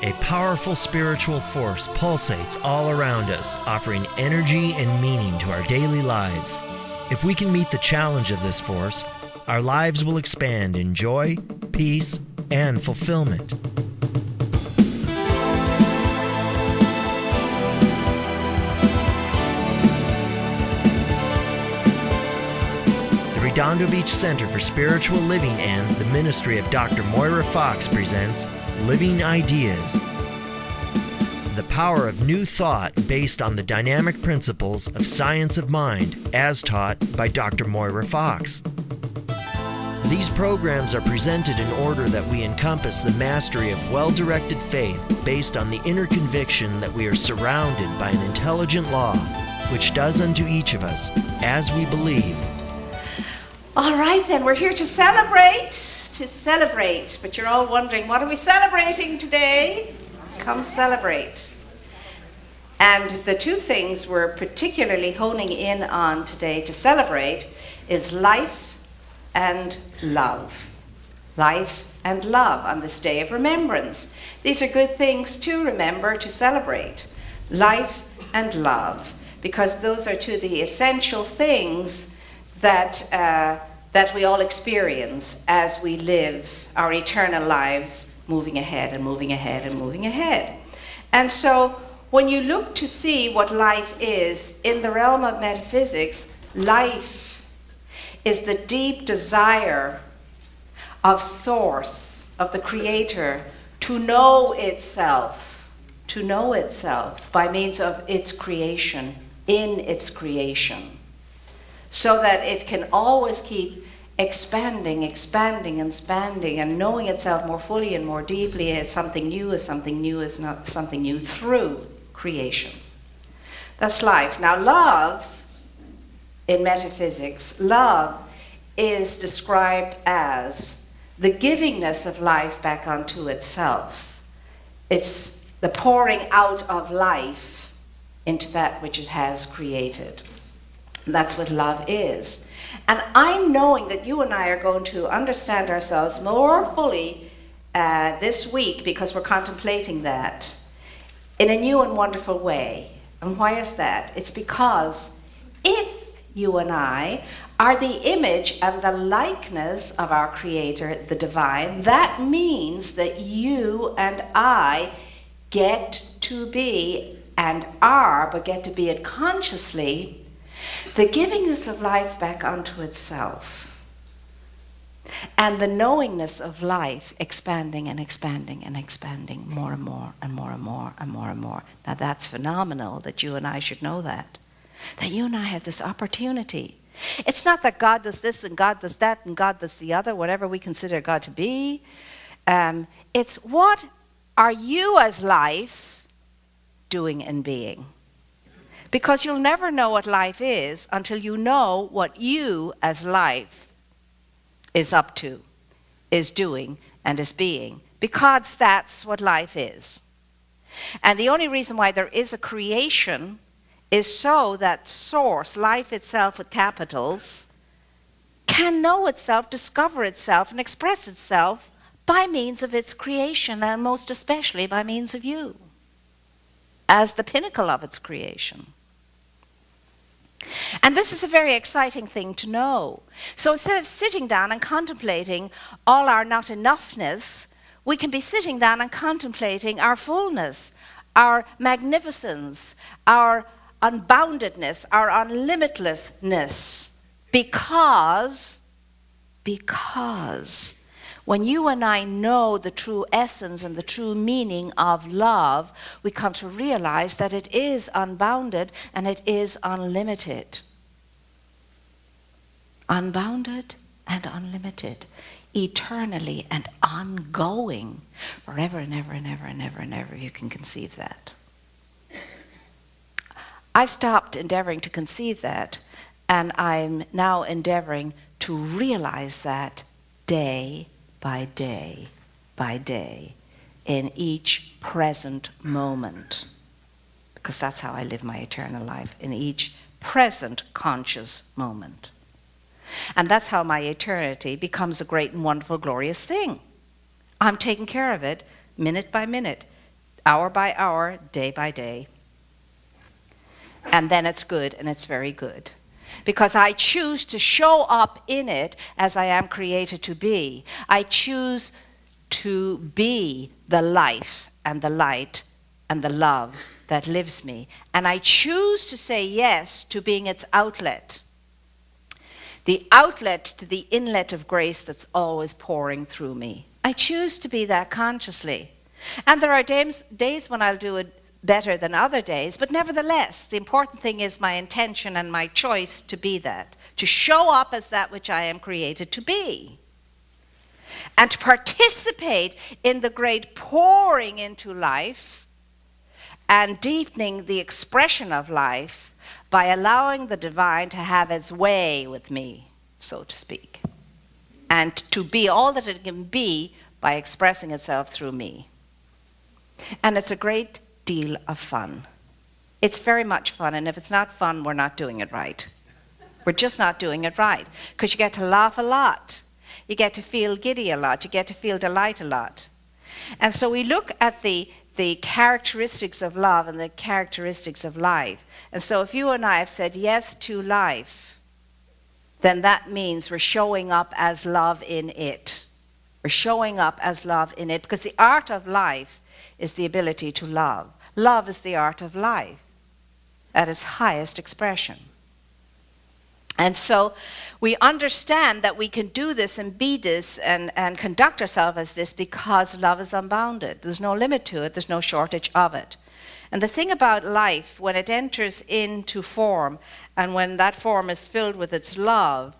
A powerful spiritual force pulsates all around us, offering energy and meaning to our daily lives. If we can meet the challenge of this force, our lives will expand in joy, peace, and fulfillment. The Redondo Beach Center for Spiritual Living and the Ministry of Dr. Moira Foxe presents Living Ideas. The power of new thought based on the dynamic principles of science of mind as taught by Dr. Moira Foxe. These programs are presented in order that we encompass the mastery of well-directed faith based on the inner conviction that we are surrounded by an intelligent law, which does unto each of us as we believe. All right, then, we're here to celebrate, but you're all wondering, what are we celebrating today? Come celebrate. And the two things we're particularly honing in on today to celebrate is life and love. Life and love on this day of remembrance. These are good things to remember, to celebrate. Life and love, because those are two of the essential things that we all experience as we live our eternal lives, moving ahead and moving ahead and moving ahead. And so when you look to see what life is in the realm of metaphysics, life is the deep desire of Source, of the Creator, to know itself by means of its creation, in its creation, so that it can always keep expanding, and knowing itself more fully and more deeply as something new, as not something new through creation. That's life. Now, love, in metaphysics, love is described as the givingness of life back onto itself. It's the pouring out of life into that which it has created. That's what love is. And I'm knowing that you and I are going to understand ourselves more fully this week, because we're contemplating that in a new and wonderful way. And why is that? It's because if you and I are the image and the likeness of our Creator, the Divine, that means that you and I get to be and are, but get to be it consciously, the givingness of life back unto itself, and the knowingness of life expanding and expanding and expanding more and more and more and more and more and more. Now that's phenomenal that you and I should know that you and I have this opportunity. It's not that God does this and God does that and God does the other, whatever we consider God to be. It's what are you as life doing and being? Because you'll never know what life is until you know what you as life is up to, is doing, and is being. Because that's what life is. And the only reason why there is a creation is so that Source, life itself with capitals, can know itself, discover itself, and express itself by means of its creation, and most especially by means of you, as the pinnacle of its creation. And this is a very exciting thing to know. So instead of sitting down and contemplating all our not enoughness, we can be sitting down and contemplating our fullness, our magnificence, our unboundedness, our unlimitlessness. Because when you and I know the true essence and the true meaning of love, we come to realize that it is unbounded and it is unlimited. Unbounded and unlimited, eternally and ongoing, forever and ever and ever and ever and ever. You can conceive that. I've stopped endeavoring to conceive that, and I'm now endeavoring to realize that day by day by day, in each present moment. Because that's how I live my eternal life, in each present conscious moment. And that's how my eternity becomes a great and wonderful, glorious thing. I'm taking care of it minute by minute, hour by hour, day by day. And then it's good, and it's very good. Because I choose to show up in it as I am created to be. I choose to be the life and the light and the love that lives me. And I choose to say yes to being its outlet. The outlet to the inlet of grace that's always pouring through me. I choose to be that consciously. And there are days when I'll do it better than other days, but nevertheless, the important thing is my intention and my choice to be that, to show up as that which I am created to be, and to participate in the great pouring into life and deepening the expression of life by allowing the divine to have its way with me, so to speak, and to be all that it can be by expressing itself through me. And it's a great deal of fun. It's very much fun, and if it's not fun, we're not doing it right. We're just not doing it right, because you get to laugh a lot. You get to feel giddy a lot. You get to feel delight a lot. And so we look at the characteristics of love and the characteristics of life. And so if you and I have said yes to life, then that means we're showing up as love in it. We're showing up as love in it, because the art of life is the ability to love. Love is the art of life at its highest expression. And so we understand that we can do this and be this and conduct ourselves as this because love is unbounded. There's no limit to it. There's no shortage of it. And the thing about life, when it enters into form and when that form is filled with its love,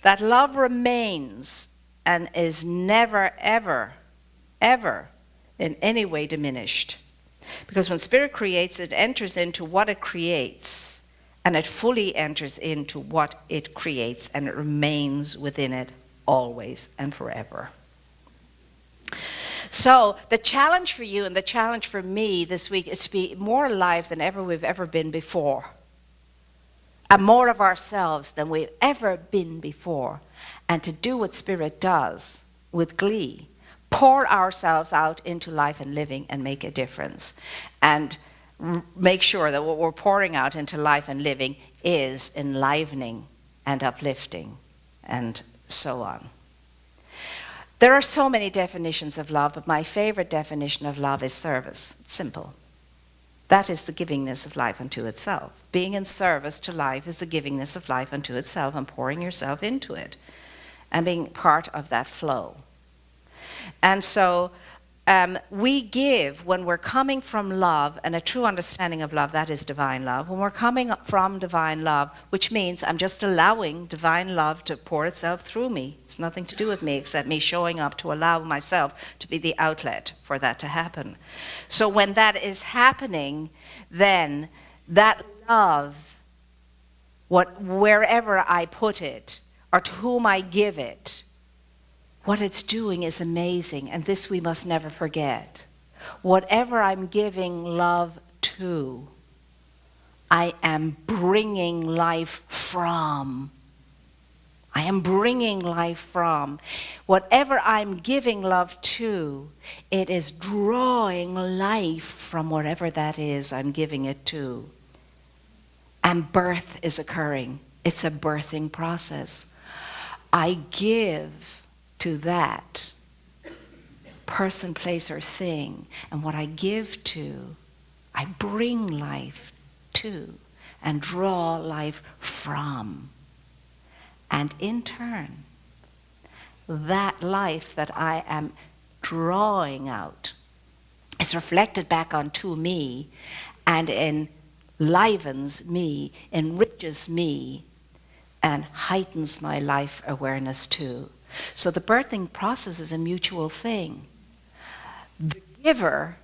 that love remains and is never, ever, ever in any way diminished. Because when Spirit creates, it enters into what it creates, and it fully enters into what it creates, and it remains within it always and forever. So the challenge for you and the challenge for me this week is to be more alive than ever we've ever been before, and more of ourselves than we've ever been before, and to do what Spirit does with glee. Pour ourselves out into life and living and make a difference. And make sure that what we're pouring out into life and living is enlivening and uplifting and so on. There are so many definitions of love, but my favorite definition of love is service. Simple. That is the givingness of life unto itself. Being in service to life is the givingness of life unto itself, and pouring yourself into it and being part of that flow. And so we give when we're coming from love, and a true understanding of love, that is divine love. When we're coming from divine love, which means I'm just allowing divine love to pour itself through me. It's nothing to do with me except me showing up to allow myself to be the outlet for that to happen. So when that is happening, then that love, wherever I put it, or to whom I give it, what it's doing is amazing, and this we must never forget. Whatever I'm giving love to, I am bringing life from. I am bringing life from. Whatever I'm giving love to, it is drawing life from whatever that is I'm giving it to. And birth is occurring. It's a birthing process. I give to that person, place, or thing. And what I give to, I bring life to and draw life from. And in turn, that life that I am drawing out is reflected back onto me and enlivens me, enriches me, and heightens my life awareness too. So the birthing process is a mutual thing. The giver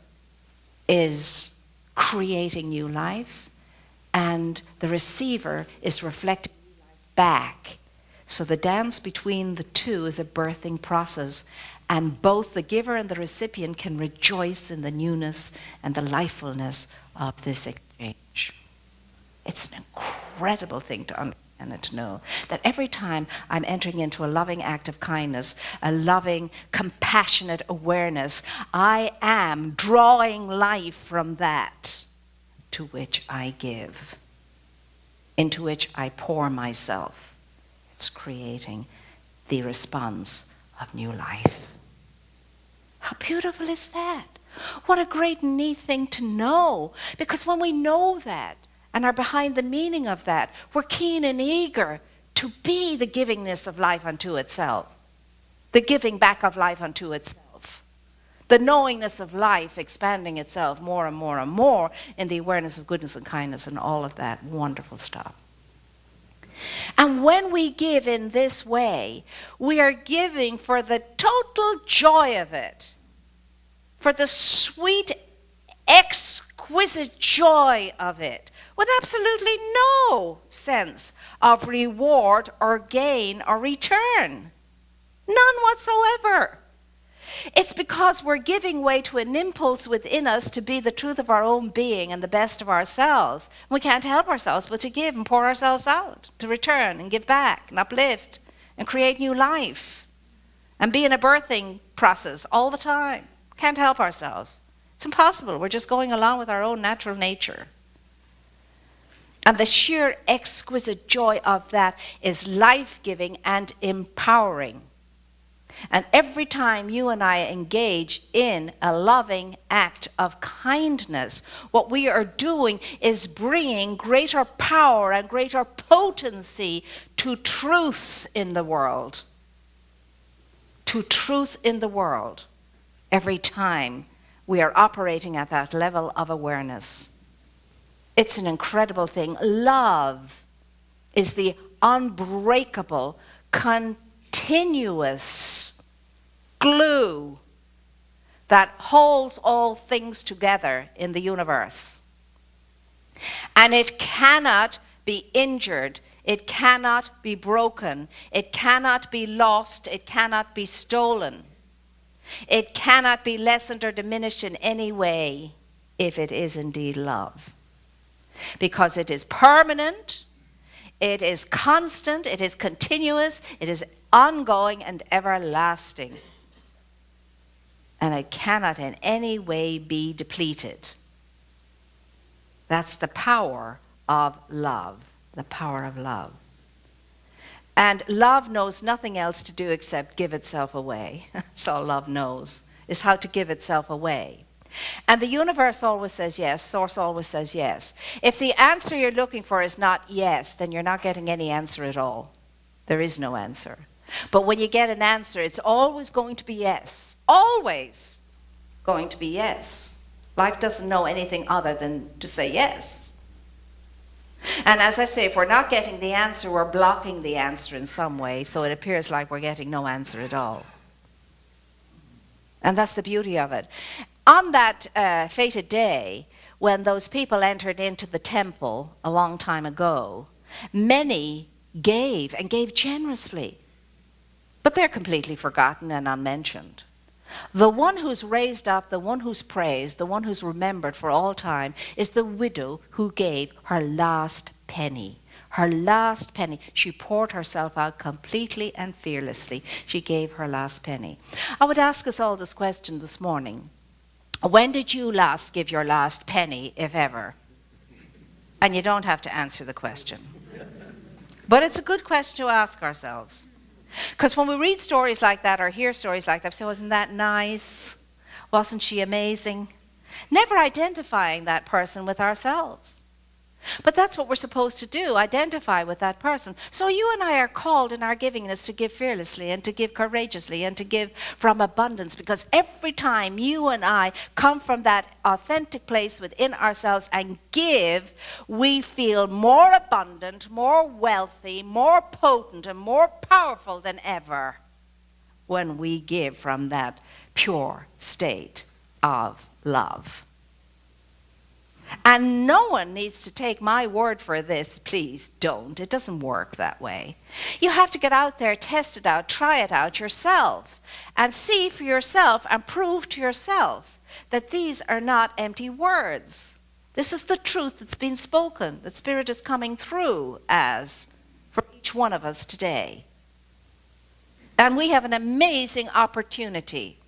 is creating new life, and the receiver is reflecting life back. So the dance between the two is a birthing process, and both the giver and the recipient can rejoice in the newness and the lifefulness of this exchange. It's an incredible thing to understand. and to know that every time I'm entering into a loving act of kindness, a loving, compassionate awareness, I am drawing life from that to which I give, into which I pour myself. It's creating the response of new life. How beautiful is that? What a great neat thing to know. Because when we know that and are behind the meaning of that, we're keen and eager to be the givingness of life unto itself. The giving back of life unto itself. The knowingness of life expanding itself more and more and more in the awareness of goodness and kindness and all of that wonderful stuff. And when we give in this way, we are giving for the total joy of it, for the sweet, exquisite joy of it, with absolutely no sense of reward or gain or return. None whatsoever. It's because we're giving way to an impulse within us to be the truth of our own being and the best of ourselves. We can't help ourselves but to give and pour ourselves out, to return and give back and uplift and create new life and be in a birthing process all the time. Can't help ourselves. It's impossible. We're just going along with our own natural nature. And the sheer exquisite joy of that is life-giving and empowering. And every time you and I engage in a loving act of kindness, what we are doing is bringing greater power and greater potency to truth in the world. To truth in the world. Every time we are operating at that level of awareness. It's an incredible thing. Love is the unbreakable, continuous glue that holds all things together in the universe. And it cannot be injured. It cannot be broken. It cannot be lost. It cannot be stolen. It cannot be lessened or diminished in any way if it is indeed love. Because it is permanent, it is constant, it is continuous, it is ongoing and everlasting. And it cannot in any way be depleted. That's the power of love, the power of love. And love knows nothing else to do except give itself away. That's all love knows, is how to give itself away. And the universe always says yes, source always says yes. If the answer you're looking for is not yes, then you're not getting any answer at all. There is no answer. But when you get an answer, it's always going to be yes. Always going to be yes. Life doesn't know anything other than to say yes. And as I say, if we're not getting the answer, we're blocking the answer in some way, so it appears like we're getting no answer at all. And that's the beauty of it. On that fated day, when those people entered into the temple a long time ago, many gave and gave generously. But they're completely forgotten and unmentioned. The one who's raised up, the one who's praised, the one who's remembered for all time is the widow who gave her last penny. Her last penny. She poured herself out completely and fearlessly. She gave her last penny. I would ask us all this question this morning. When did you last give your last penny, if ever? And you don't have to answer the question. But it's a good question to ask ourselves. Because when we read stories like that or hear stories like that, we say, wasn't that nice? Wasn't she amazing? Never identifying that person with ourselves. But that's what we're supposed to do, identify with that person. So you and I are called in our givingness to give fearlessly and to give courageously and to give from abundance, because every time you and I come from that authentic place within ourselves and give, we feel more abundant, more wealthy, more potent, and more powerful than ever when we give from that pure state of love. And no one needs to take my word for this. Please don't. It doesn't work that way. You have to get out there, test it out, try it out yourself, and see for yourself and prove to yourself that these are not empty words. This is the truth that's been spoken, that Spirit is coming through as for each one of us today. And we have an amazing opportunity.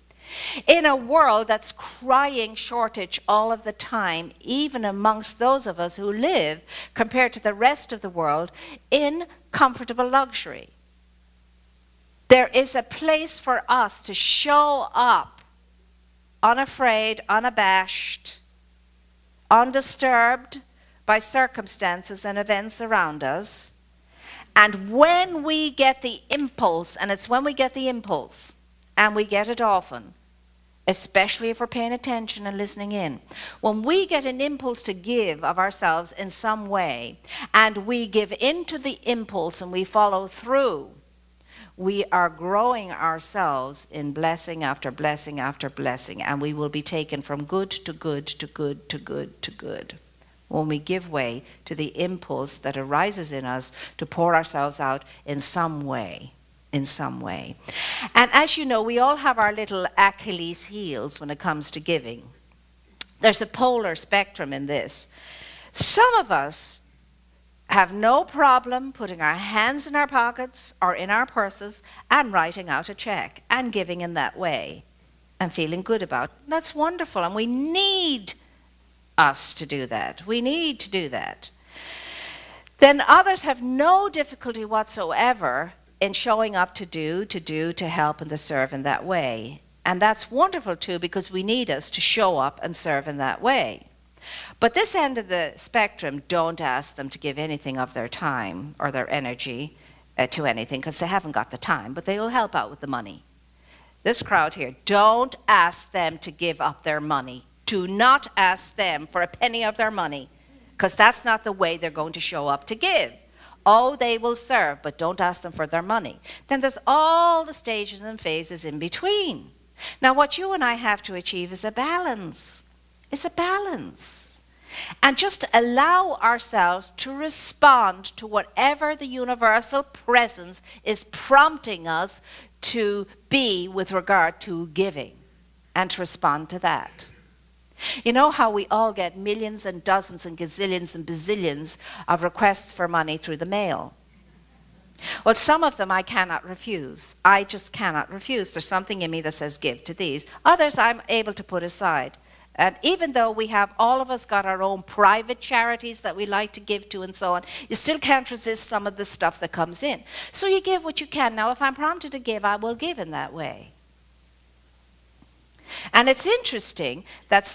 In a world that's crying shortage all of the time, even amongst those of us who live, compared to the rest of the world, in comfortable luxury. There is a place for us to show up unafraid, unabashed, undisturbed by circumstances and events around us. And when we get the impulse, and it's when we get the impulse, and we get it often, especially if we're paying attention and listening in, when we get an impulse to give of ourselves in some way, and we give into the impulse and we follow through, we are growing ourselves in blessing after blessing after blessing, and we will be taken from good to good to good to good to good when we give way to the impulse that arises in us to pour ourselves out in some way. In some way. And as you know, we all have our little Achilles heels when it comes to giving. There's a polar spectrum in this. Some of us have no problem putting our hands in our pockets or in our purses and writing out a check and giving in that way and feeling good about it. That's wonderful, and we need us to do that. We need to do that. Then others have no difficulty whatsoever in showing up to help and to serve in that way. And that's wonderful too, because we need us to show up and serve in that way. But this end of the spectrum, don't ask them to give anything of their time or their energy to anything, because they haven't got the time, but they will help out with the money. This crowd here, don't ask them to give up their money. Do not ask them for a penny of their money, because that's not the way they're going to show up to give. Oh, they will serve, but don't ask them for their money. Then there's all the stages and phases in between. Now, what you and I have to achieve is a balance. It's a balance. And just to allow ourselves to respond to whatever the universal presence is prompting us to be with regard to giving, and to respond to that. You know how we all get millions and dozens and gazillions and bazillions of requests for money through the mail? Well, some of them I cannot refuse. I just cannot refuse. There's something in me that says give to these. Others I'm able to put aside. And even though we have, all of us got our own private charities that we like to give to and so on, you still can't resist some of the stuff that comes in. So you give what you can. Now, if I'm prompted to give, I will give in that way. And it's interesting that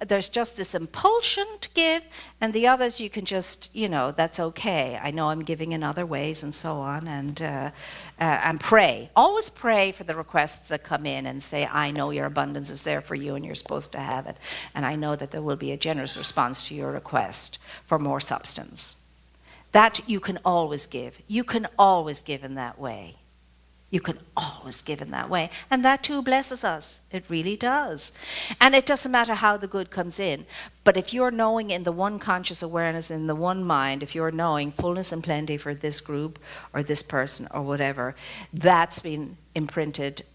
there's just this impulsion to give, and the others you can just, that's okay. I know I'm giving in other ways and so on, and pray. Always pray for the requests that come in and say, I know your abundance is there for you and you're supposed to have it. And I know that there will be a generous response to your request for more substance. That you can always give. You can always give in that way. You can always give in that way. And that too blesses us. It really does. And it doesn't matter how the good comes in. But if you're knowing in the one conscious awareness, in the one mind, if you're knowing fullness and plenty for this group or this person or whatever, that's been imprinted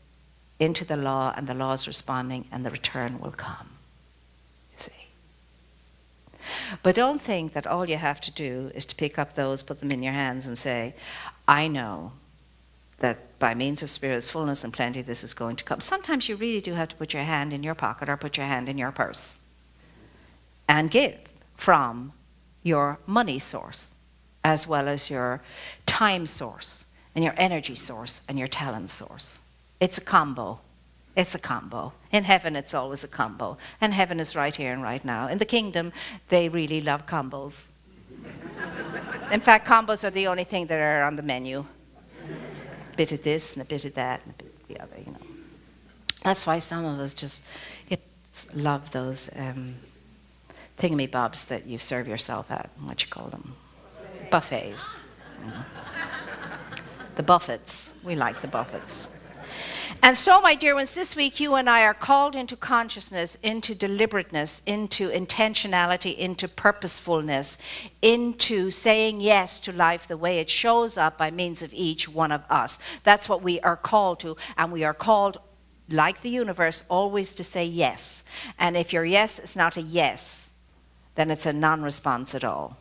into the law, and the law is responding, and the return will come. You see. But don't think that all you have to do is to pick up those, put them in your hands and say, I know that by means of Spirit's fullness and plenty, this is going to come. Sometimes you really do have to put your hand in your pocket or put your hand in your purse and give from your money source, as well as your time source and your energy source and your talent source. It's a combo. It's a combo. In heaven, it's always a combo. And heaven is right here and right now. In the kingdom, they really love combos. In fact, combos are the only thing that are on the menu. A bit of this and a bit of that and a bit of the other, That's why some of us just love those thingamybobs that you serve yourself at. What you call them? Buffets. The buffets. We like the buffets. And so, my dear ones, this week you and I are called into consciousness, into deliberateness, into intentionality, into purposefulness, into saying yes to life the way it shows up by means of each one of us. That's what we are called to, and we are called, like the universe, always to say yes. And if your yes is not a yes, then it's a non-response at all.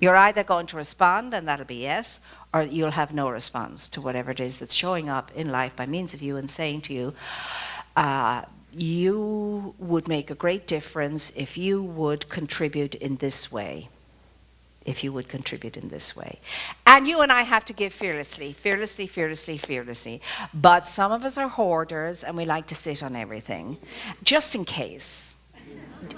You're either going to respond, and that'll be yes, or you'll have no response to whatever it is that's showing up in life by means of you and saying to you, you would make a great difference if you would contribute in this way. If you would contribute in this way. And you and I have to give fearlessly, fearlessly, fearlessly, fearlessly. But some of us are hoarders and we like to sit on everything. Just in case.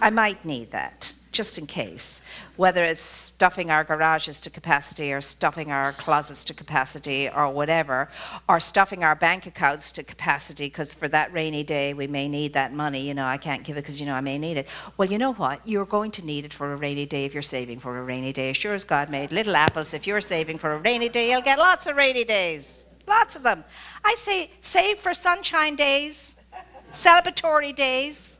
I might need that. Just in case. Whether it's stuffing our garages to capacity or stuffing our closets to capacity or whatever, or stuffing our bank accounts to capacity because for that rainy day we may need that money. I can't give it because, I may need it. Well, you know what? You're going to need it for a rainy day if you're saving for a rainy day. As sure as God made little apples, if you're saving for a rainy day, you'll get lots of rainy days. Lots of them. I say save for sunshine days, celebratory days,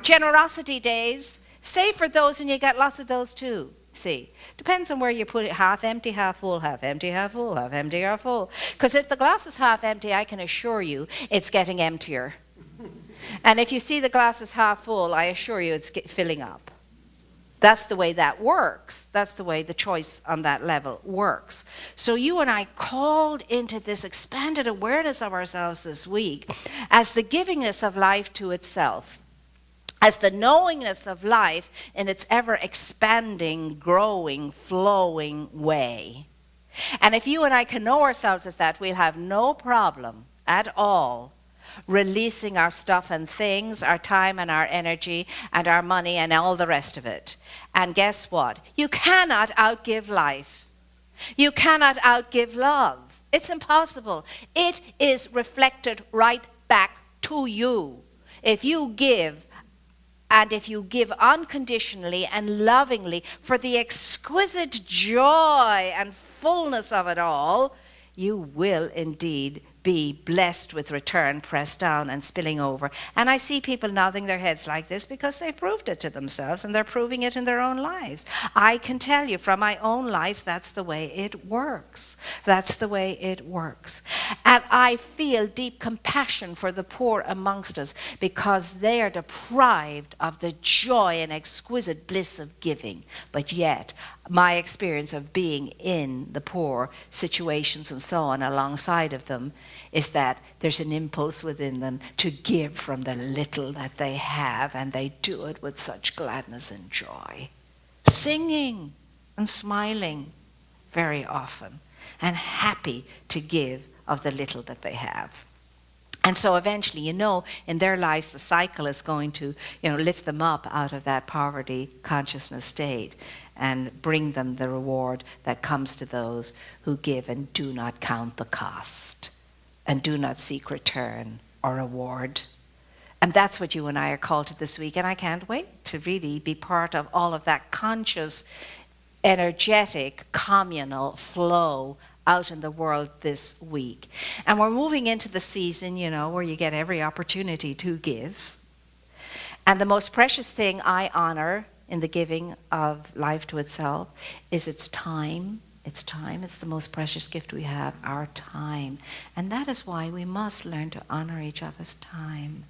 generosity days. Save for those and you get lots of those too. See, depends on where you put it, half empty, half full, half empty, half full, half empty, half full. Because if the glass is half empty, I can assure you it's getting emptier. And if you see the glass is half full, I assure you it's filling up. That's the way that works. That's the way the choice on that level works. So you and I called into this expanded awareness of ourselves this week as the givingness of life to itself. As the knowingness of life in its ever-expanding, growing, flowing way. And if you and I can know ourselves as that, we'll have no problem at all releasing our stuff and things, our time and our energy and our money and all the rest of it. And guess what? You cannot outgive life. You cannot outgive love. It's impossible. It is reflected right back to you. If you give, and if you give unconditionally and lovingly for the exquisite joy and fullness of it all, you will indeed be blessed with return, pressed down and spilling over. And I see people nodding their heads like this because they've proved it to themselves and they're proving it in their own lives. I can tell you from my own life, that's the way it works. That's the way it works. And I feel deep compassion for the poor amongst us because they are deprived of the joy and exquisite bliss of giving. But yet, my experience of being in the poor situations and so on alongside of them is that there's an impulse within them to give from the little that they have, and they do it with such gladness and joy. Singing and smiling very often, and happy to give of the little that they have. And so eventually, in their lives, the cycle is going to, lift them up out of that poverty consciousness state and bring them the reward that comes to those who give and do not count the cost and do not seek return or reward. And that's what you and I are called to this week. And I can't wait to really be part of all of that conscious, energetic, communal flow out in the world this week. And we're moving into the season, where you get every opportunity to give. And the most precious thing I honor in the giving of life to itself is its time. It's time. It's the most precious gift we have, our time. And that is why we must learn to honor each other's time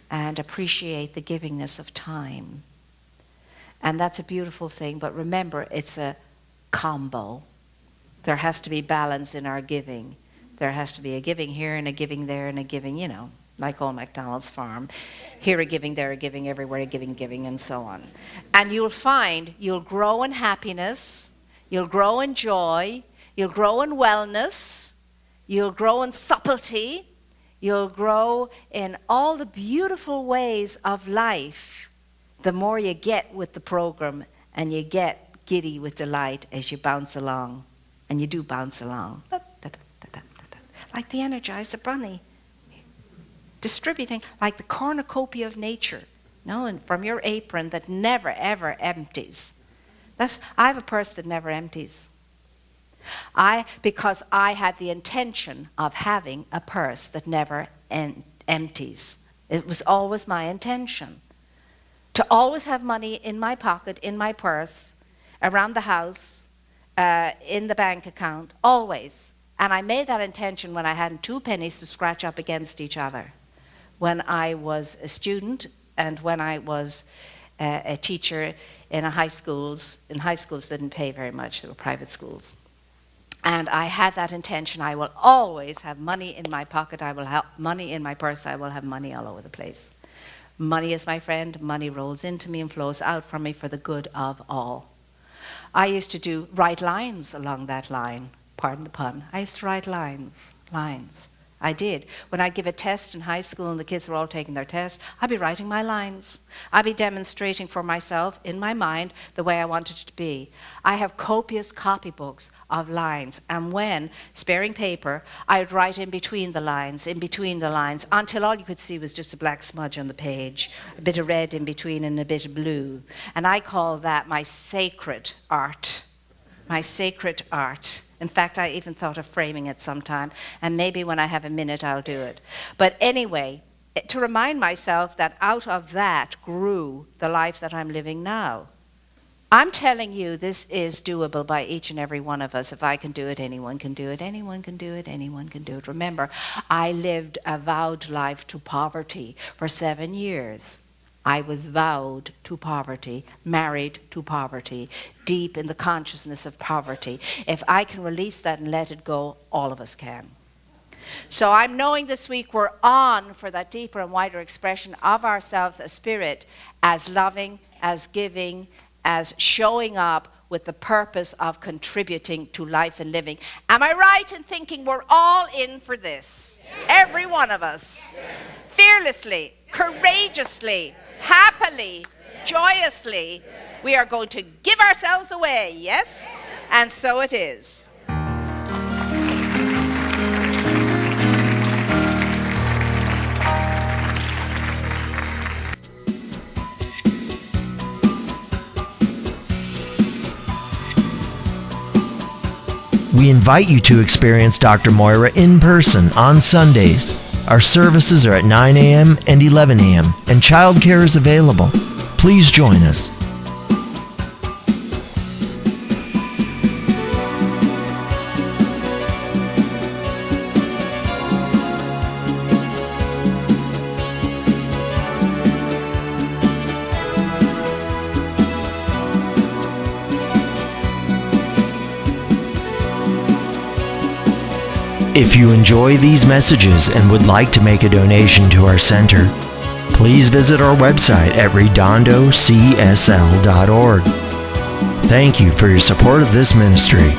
and appreciate the givingness of time. And that's a beautiful thing. But remember, it's a combo. There has to be balance in our giving. There has to be a giving here and a giving there and a giving, like old MacDonald's farm. Here a giving, there a giving, everywhere a giving, and so on. And you'll find you'll grow in happiness, you'll grow in joy, you'll grow in wellness, you'll grow in subtlety, you'll grow in all the beautiful ways of life the more you get with the program and you get giddy with delight as you bounce along. And you do bounce along. Like the Energizer Bunny. Distributing like the cornucopia of nature. And from your apron that never, ever empties. I have a purse that never empties. Because I had the intention of having a purse that never empties. It was always my intention. To always have money in my pocket, in my purse, around the house, in the bank account, always. And I made that intention when I had 2 pennies to scratch up against each other. When I was a student and when I was a teacher in high schools didn't pay very much, they were private schools. And I had that intention, I will always have money in my pocket, I will have money in my purse, I will have money all over the place. Money is my friend, money rolls into me and flows out from me for the good of all. I used to write lines along that line, pardon the pun. I used to write lines. I did. When I'd give a test in high school and the kids were all taking their test, I'd be writing my lines. I'd be demonstrating for myself, in my mind, the way I wanted it to be. I have copious copybooks of lines, and when, sparing paper, I'd write in between the lines, until all you could see was just a black smudge on the page, a bit of red in between and a bit of blue. And I call that my sacred art. My sacred art. In fact, I even thought of framing it sometime, and maybe when I have a minute, I'll do it. But anyway, to remind myself that out of that grew the life that I'm living now. I'm telling you, this is doable by each and every one of us. If I can do it, anyone can do it, anyone can do it, anyone can do it. Remember, I lived a vowed life to poverty for 7 years. I was vowed to poverty, married to poverty, deep in the consciousness of poverty. If I can release that and let it go, all of us can. So I'm knowing this week we're on for that deeper and wider expression of ourselves as spirit, as loving, as giving, as showing up with the purpose of contributing to life and living. Am I right in thinking we're all in for this? Yes. Every one of us. Yes. Fearlessly, courageously, happily, joyously, we are going to give ourselves away, yes? And so it is. We invite you to experience Dr. Moira in person on Sundays. Our services are at 9 a.m. and 11 a.m., and childcare is available. Please join us. If you enjoy these messages and would like to make a donation to our center, please visit our website at redondocsl.org. Thank you for your support of this ministry.